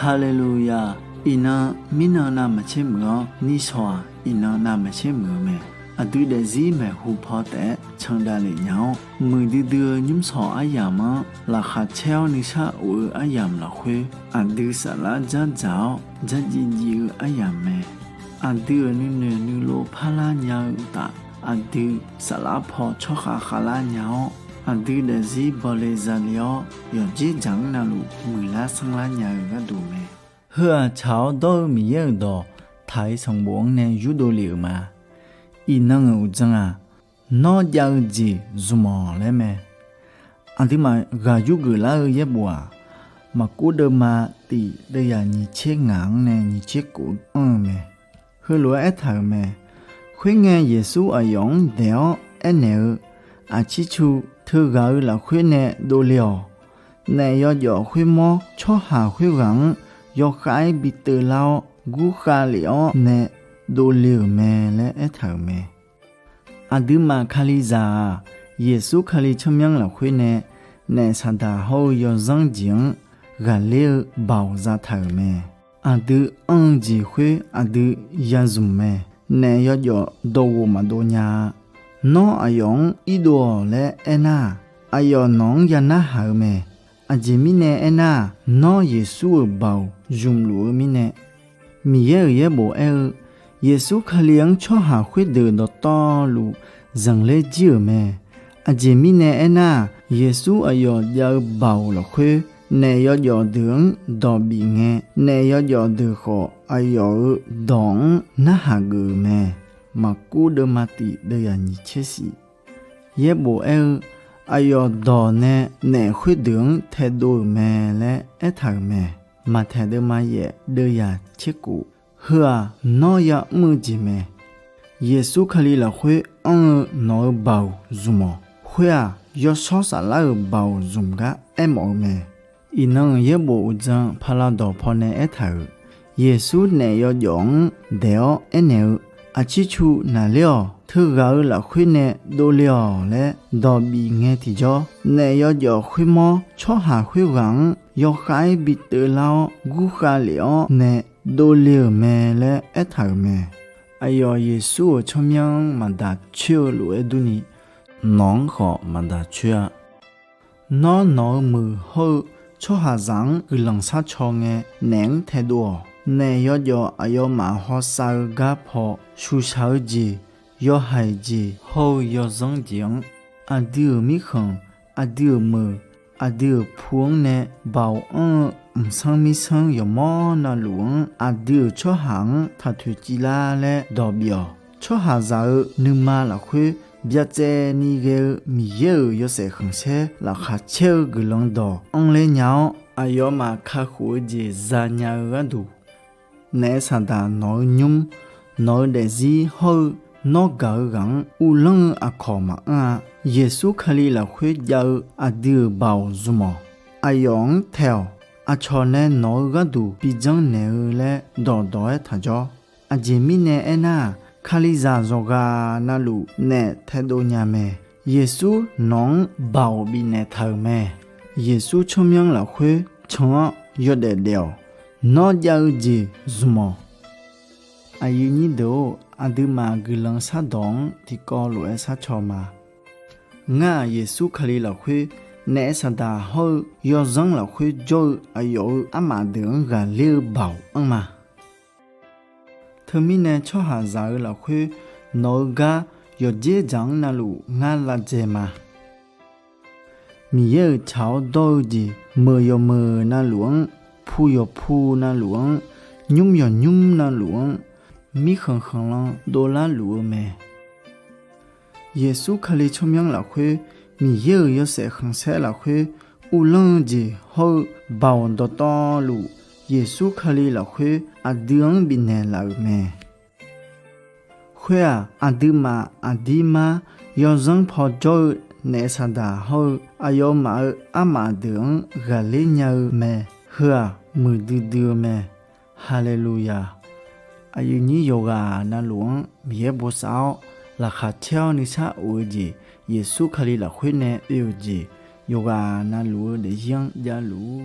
Hallelujah. Ina mina na mache mgo ni swa ina na mache mgo me. Adu de zi me hu pho te changda le nyao. Mui di đưa nhum so ayama la kha cheo ni sa u ayam la khwe. Adu sa la ja jao ja ji ji ayam me. Adu ni lo pha la nyao ta. Adu sa la pho cho kha la nyao. Adu de zi bole za liao yo ji jang na lu mui la sang la nyao ga du me. Hứa cháu đôi mi yêu đồ thái song buông nè yu đồ liu mà y năng u chăng à nó giao gì dù mò lẽ mẹ anh thì mà gà yu gửi lá ơi yếp bùa mà cú đơ mà thì đây là nhị chết ngang nè nhị chết cũ mẹ hứa lúa ép thở mẹ khuyên nghe Giêsu ở yong đéo ép nèo à chi chu thư gạo là khuyên nè đồ liều nè do khuyên mò cho hà khuyên gắng do khai bị từ lao gu kha liao nè đồ liều mẹ lẽ thở mẹ adu mà khali za Giêsu khali chomyang là khuyên nè santa ho yo zang jing gà liều bảo ra thở mẹ adu gì khuyên adu ya zum mẹ nè yo đồ mà đồ nhà nó ayong ido lẽ ena ayo nong ya na hở mẹ Ajimine ena no Yesu bảo dùng lúa mine mi ye bo Yesu khaliang cho hà khuyết đời đó to lu rằng lê chiều mẹ Ajimine ena Yesu ayo giờ bảo là khuyết nè yo đường đó bị nghe nè yo được khó ayo đón na hà gừ mẹ mà cú đơ mà tị đời nhị chết sĩ ye bo ayo đò nè khuyết đường thay đổi mẹ lẽ thở mẹ mà thay đổi mà ye đưa ya chết cũ hừa nó ya mưa gì mẹ Giêsu khali là khuyết nó bảo dùng mò khuyết yo so sa la bảo dùng ga em ở mẹ inang ye bộ giang phala đò phò nè thở Giêsu nè yo dọn đéo nèo à chi chu nà liao thư gạo là khuyên nè đồ liao lẽ đò bị nghe thì cho nè yo khuyên mò cho hà khuyên gắng yo khai bị tự lao gu kha liao nè đồ liao mẹ lẽ thở mẹ ayo Giêsu chom yang mà đã chiêu lúa đuni nón khó mà đã chiêu nó mừ hơ cho hà giang lần sát cho nghe nén thay đùa nè yo ayo mà ho sao gáp ho su sao gì yo hay gì ho yo zong jiang adieu mi khang adieu mờ adieu phuong nè bảo sang mi sang yo mo na luang adieu cho hang tha thu chi la le do bio cho hà zao nu ma la khue bia che ni ge mi ye yo se khang se la kha cheu gu long do ong le nyao ayo mà kha khu ji za nya ga du nè santa nói nhung nói để gì hơi nó gỡ gắng u lăng à khó mà Giêsu khali là khuyết giờ đưa bảo zoom ayong theo cho nên nói gà đủ bị dân nè lẽ đỏ thà cho jemi nè ena khali za zoga na lu nè thay đồ nhà mẹ Giêsu nong bảo bị nè thờ mẹ Giêsu chom yang là khuyết chong yo để đeo nó giao gì zoom ayu ni do adu ma gilang sa dong thì có lúa sa cho mà nga Giêsu khali là khuyết nè sa da ho yo zang là khuyết jo ayo ama đường gà liu bảo mà themi nè cho hà giá là khuyết nó ga yo dễ dàng na lu nga là dễ mà mi ye cháo đôi gì mờ na luang phu na luang nhung na luang mi khang la do la lu mẹ Giêsu khali chom yang la khue mi ye yo se khang se la khue u lang ji ho bao do to lu Giêsu khali la khue adiang bin ne la mẹ khue adima yo zang pho jo ne sa da ho ayo ma ama đường ga le nhau mẹ hưa mười đưa mẹ Hallelujah ayu ni yoga na luang mi bo sao la kha cheo ni sa u ji Giêsu khali la khuyên nè yêu gì yoga na lu để giang gia lu